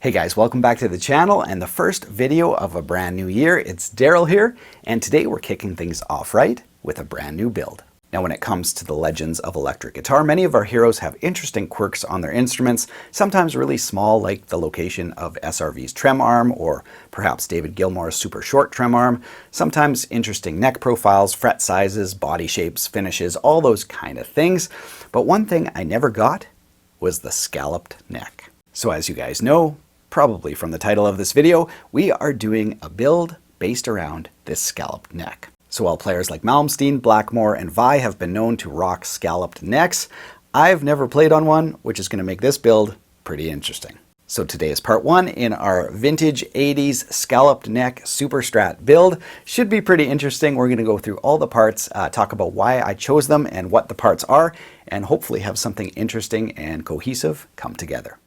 Hey guys, welcome back to the channel and the first video of a brand new year. It's Darrell here, and today we're kicking things off right with a brand new build. Now when it comes to the legends of electric guitar, many of our heroes have interesting quirks on their instruments, sometimes really small like the location of SRV's trem arm or perhaps David Gilmour's super short trem arm, sometimes interesting neck profiles, fret sizes, body shapes, finishes, all those kind of things. But one thing I never got was the scalloped neck. So as you guys know, probably from the title of this video, we are doing a build based around this scalloped neck. So while players like Malmsteen, Blackmore, and Vi have been known to rock scalloped necks, I've never played on one, which is going to make this build pretty interesting. So today is part one in our vintage 80s scalloped neck SuperStrat build. Should be pretty interesting. We're going to go through all the parts, talk about why I chose them and what the parts are, and hopefully have something interesting and cohesive come together.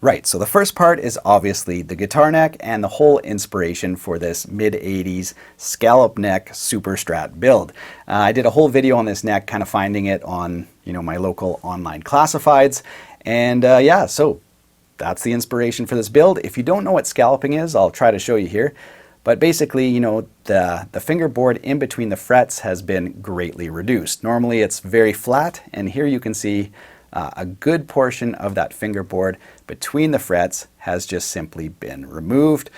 Right, so the first part is obviously the guitar neck and the whole inspiration for this mid-80s scallop neck SuperStrat build. I did a whole video on this neck, kind of finding it on my local online classifieds, and yeah, so that's the inspiration for this build. If you don't know what scalloping is, I'll try to show you here. But basically, the fingerboard in between the frets has been greatly reduced. Normally it's very flat, and here you can see a good portion of that fingerboard between the frets has just simply been removed.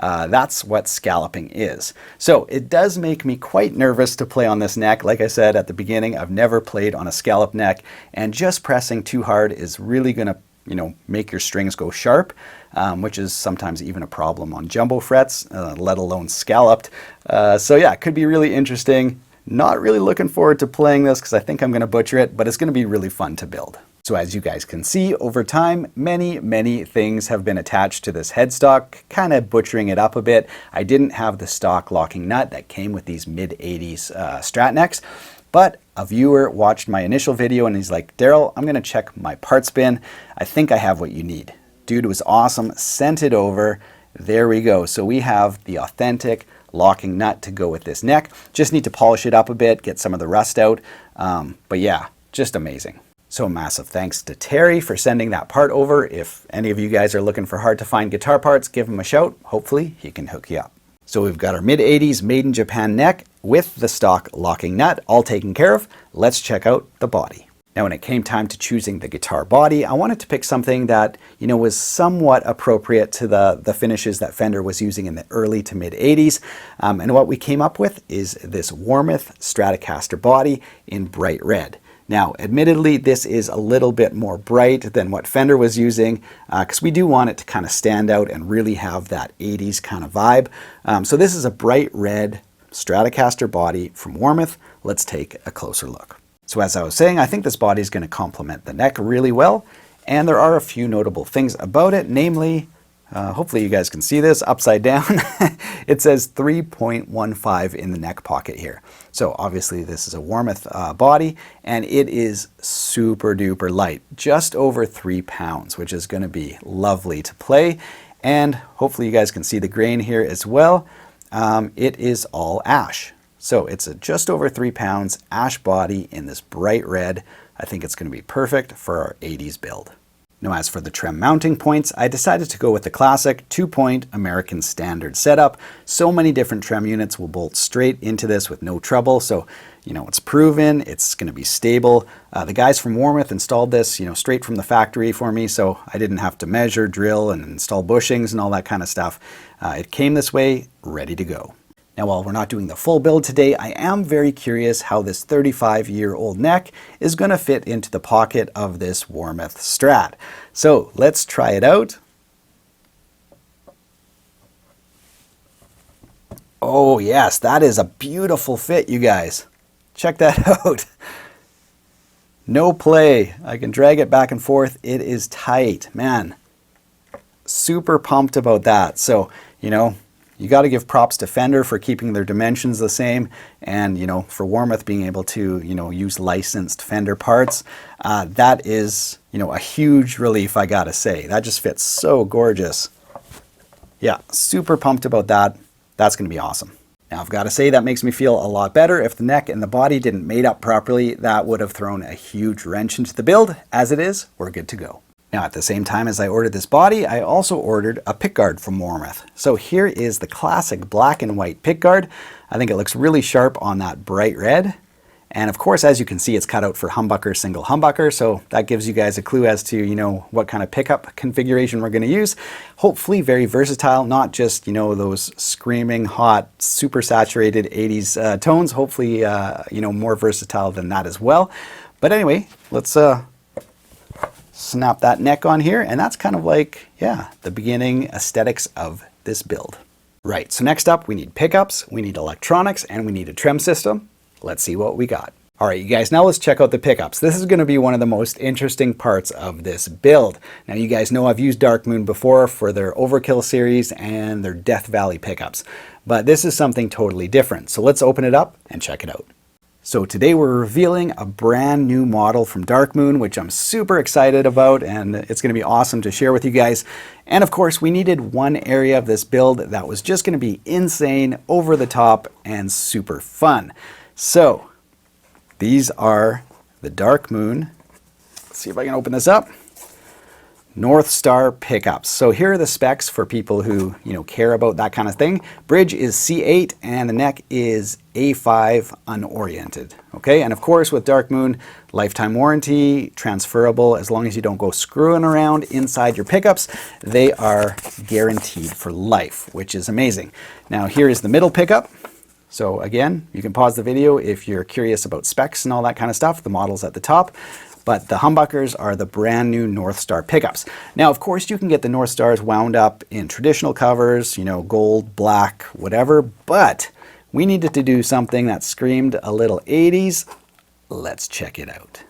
That's what scalloping is. So it does make me quite nervous to play on this neck. Like I said at the beginning, I've never played on a scallop neck, and just pressing too hard is really going to make your strings go sharp, which is sometimes even a problem on jumbo frets, let alone scalloped. So yeah, it could be really interesting. Not really looking forward to playing this because I think I'm going to butcher it, but it's going to be really fun to build. So as you guys can see, over time, many things have been attached to this headstock, kind of butchering it up a bit. I didn't have the stock locking nut that came with these mid-80s Strat necks, but a viewer watched my initial video and he's like, Darrell, I'm going to check my parts bin. I think I have what you need. Dude was awesome, sent it over. There we go. So we have the authentic locking nut to go with this neck. Just need to polish it up a bit, get some of the rust out. But yeah, just amazing. So a massive thanks to Terry for sending that part over. If any of you guys are looking for hard to find guitar parts, give him a shout. Hopefully he can hook you up. So we've got our mid-80s made in Japan neck with the stock locking nut all taken care of. Let's check out the body. Now when it came time to choosing the guitar body, I wanted to pick something that was somewhat appropriate to the finishes that Fender was using in the early to mid 80s. And what we came up with is this Warmoth Stratocaster body in bright red. Now admittedly this is a little bit more bright than what Fender was using because we do want it to kind of stand out and really have that 80s kind of vibe. So this is a bright red Stratocaster body from Warmoth. Let's take a closer look. So as I was saying, I think this body is going to complement the neck really well, and there are a few notable things about it, namely, hopefully you guys can see this upside down, it says 3.15 in the neck pocket here. So obviously this is a Warmoth body, and it is super duper light, just over 3 pounds, which is going to be lovely to play, and hopefully you guys can see the grain here as well. It is all ash. So it's a just over 3 pounds ash body in this bright red. I think it's going to be perfect for our 80s build. Now as for the trem mounting points, I decided to go with the classic 2-point American standard setup. So many different trem units will bolt straight into this with no trouble. So, it's proven, it's going to be stable. The guys from Warmoth installed this, straight from the factory for me. So I didn't have to measure, drill, and install bushings and all that kind of stuff. It came this way, ready to go. Now while we're not doing the full build today, I am very curious how this 35-year-old neck is going to fit into the pocket of this Warmoth Strat. So let's try it out. Oh yes, that is a beautiful fit, you guys. Check that out. No play. I can drag it back and forth. It is tight, man. Super pumped about that. So, you got to give props to Fender for keeping their dimensions the same, and for Warmoth being able to use licensed Fender parts. That is a huge relief, I gotta say. That just fits so gorgeous. Yeah, super pumped about that. That's going to be awesome. Now I've got to say that makes me feel a lot better. If the neck and the body didn't mate up properly, that would have thrown a huge wrench into the build. As it is, we're good to go. Now at the same time as I ordered this body, I also ordered a pickguard from Warmoth. So here is the classic black and white pickguard. I think it looks really sharp on that bright red. And of course, as you can see, it's cut out for humbucker, single humbucker. So that gives you guys a clue as to, what kind of pickup configuration we're going to use. Hopefully very versatile, not just, those screaming hot, super saturated 80s tones. Hopefully, more versatile than that as well. But anyway, let's snap that neck on here. And that's kind of like, the beginning aesthetics of this build. Right, so next up, we need pickups, we need electronics, and we need a trim system. Let's see what we got. All right, you guys, now let's check out the pickups. This is going to be one of the most interesting parts of this build. Now, you guys know I've used Dark Moon before for their Overkill series and their Death Valley pickups, but this is something totally different. So let's open it up and check it out. So today we're revealing a brand new model from Dark Moon, which I'm super excited about, and it's going to be awesome to share with you guys. And of course, we needed one area of this build that was just going to be insane, over the top, and super fun. So these are the Dark Moon. Let's see if I can open this up. North Star pickups. So here are the specs for people who, care about that kind of thing. Bridge is C8 and the neck is A5 unoriented. Okay, and of course with Dark Moon, lifetime warranty, transferable as long as you don't go screwing around inside your pickups. They are guaranteed for life, which is amazing. Now here is the middle pickup. So again, you can pause the video if you're curious about specs and all that kind of stuff. The model's at the top. But the humbuckers are the brand new North Star pickups. Now, of course, you can get the North Stars wound up in traditional covers, gold, black, whatever. But we needed to do something that screamed a little 80s. Let's check it out.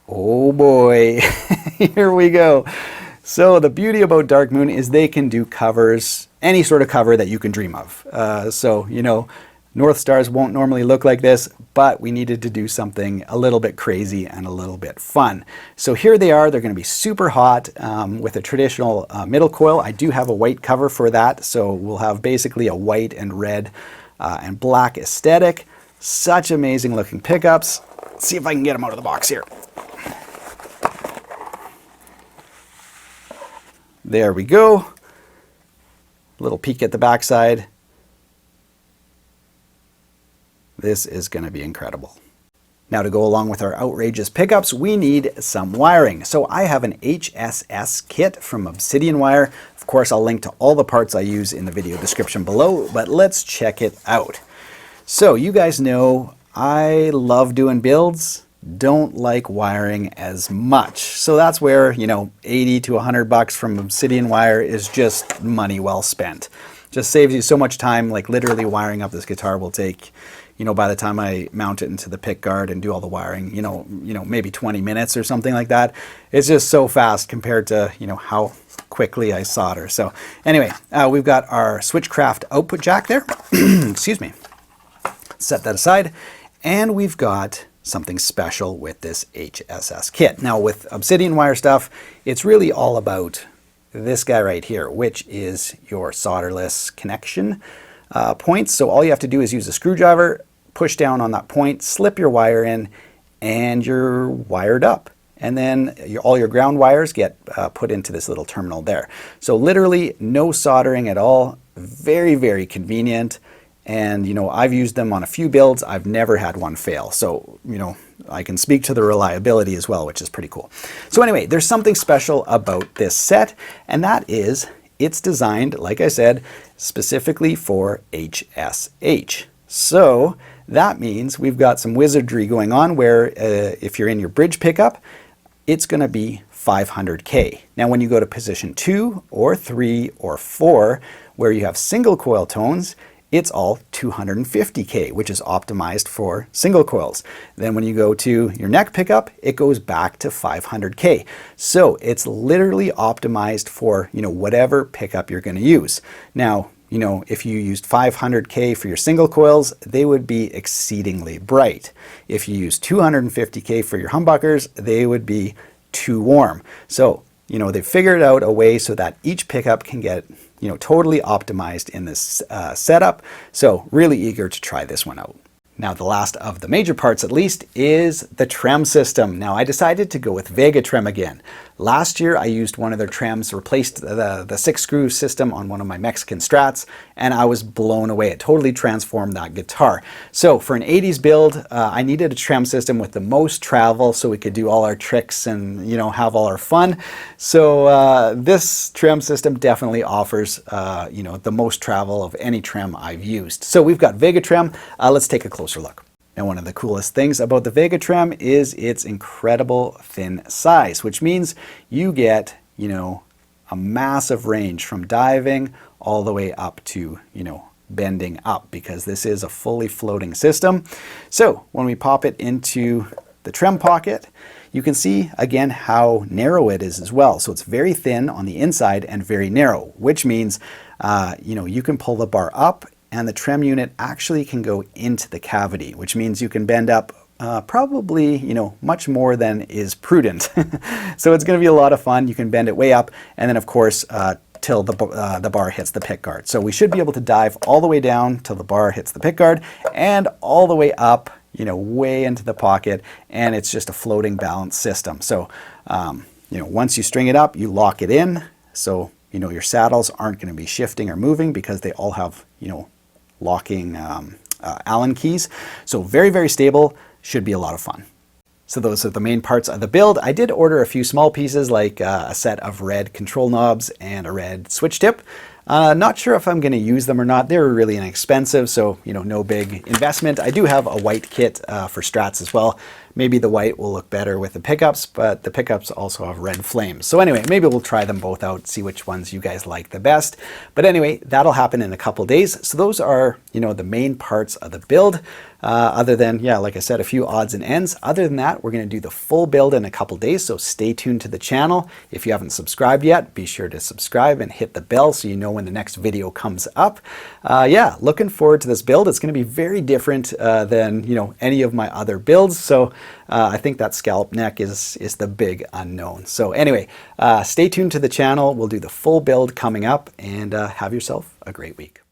Oh boy, here we go. So the beauty about Dark Moon is they can do covers, any sort of cover that you can dream of. North Stars won't normally look like this, but we needed to do something a little bit crazy and a little bit fun. So here they are. They're going to be super hot with a traditional middle coil. I do have a white cover for that, so we'll have basically a white and red and black aesthetic. Such amazing looking pickups. Let's see if I can get them out of the box here. There we go. Little peek at the backside. This is going to be incredible. Now to go along with our outrageous pickups, we need some wiring. So I have an HSS kit from Obsidian Wire. Of course, I'll link to all the parts I use in the video description below, but let's check it out. So you guys know I love doing builds, don't like wiring as much. So that's where, 80 to 100 bucks from Obsidian Wire is just money well spent. Just saves you so much time, like literally wiring up this guitar will take, by the time I mount it into the pickguard and do all the wiring, maybe 20 minutes or something like that. It's just so fast compared to, how quickly I solder. So anyway, we've got our Switchcraft output jack there. Excuse me. Set that aside. And we've got something special with this HSS kit. Now with Obsidian Wire stuff, it's really all about this guy right here, which is your solderless connection points. So all you have to do is use a screwdriver, push down on that point, slip your wire in, and you're wired up. And then all your ground wires get put into this little terminal there. So literally no soldering at all. Very, very convenient. And, I've used them on a few builds. I've never had one fail. So, I can speak to the reliability as well, which is pretty cool. So anyway, there's something special about this set, and that is it's designed, like I said, specifically for HSH. So that means we've got some wizardry going on where if you're in your bridge pickup, it's going to be 500K. Now when you go to position 2 or 3 or 4, where you have single coil tones, it's all 250K, which is optimized for single coils. Then when you go to your neck pickup, it goes back to 500K. So it's literally optimized for, whatever pickup you're going to use. Now, if you used 500K for your single coils, they would be exceedingly bright. If you use 250K for your humbuckers, they would be too warm. So they've figured out a way so that each pickup can get, totally optimized in this setup. So really eager to try this one out. Now the last of the major parts, at least, is the Tram System. Now I decided to go with Vega trim again. Last year I used one of their trams, replaced the 6-screw system on one of my Mexican Strats, and I was blown away. It totally transformed that guitar. So for an 80s build, I needed a Tram System with the most travel so we could do all our tricks and have all our fun. So this Tram System definitely offers the most travel of any trim I've used. So we've got Vega trim. Let's take a closer look. Now, one of the coolest things about the Vega trim is its incredible thin size, which means you get, a massive range from diving all the way up to, bending up, because this is a fully floating system. So when we pop it into the trim pocket, you can see again how narrow it is as well. So it's very thin on the inside and very narrow, which means, you can pull the bar up and the trim unit actually can go into the cavity, which means you can bend up probably, much more than is prudent. So it's going to be a lot of fun. You can bend it way up, and then of course till the bar hits the pickguard. So we should be able to dive all the way down till the bar hits the pickguard, and all the way up, way into the pocket, and it's just a floating balance system. So once you string it up, you lock it in, so your saddles aren't going to be shifting or moving because they all have locking Allen keys. So very, very stable, should be a lot of fun. So those are the main parts of the build. I did order a few small pieces, like a set of red control knobs and a red switch tip. Not sure if I'm going to use them or not. They're really inexpensive, so no big investment. I do have a white kit for Strats as well. Maybe the white will look better with the pickups, but the pickups also have red flames. So anyway, maybe we'll try them both out, see which ones you guys like the best. But anyway, that'll happen in a couple days. So those are, the main parts of the build. Other than, like I said, a few odds and ends. Other than that, we're going to do the full build in a couple days, so stay tuned to the channel. If you haven't subscribed yet, be sure to subscribe and hit the bell so you know when the next video comes up. Looking forward to this build. It's going to be very different than, any of my other builds. So I think that scallop neck is the big unknown. So anyway, stay tuned to the channel. We'll do the full build coming up, and have yourself a great week.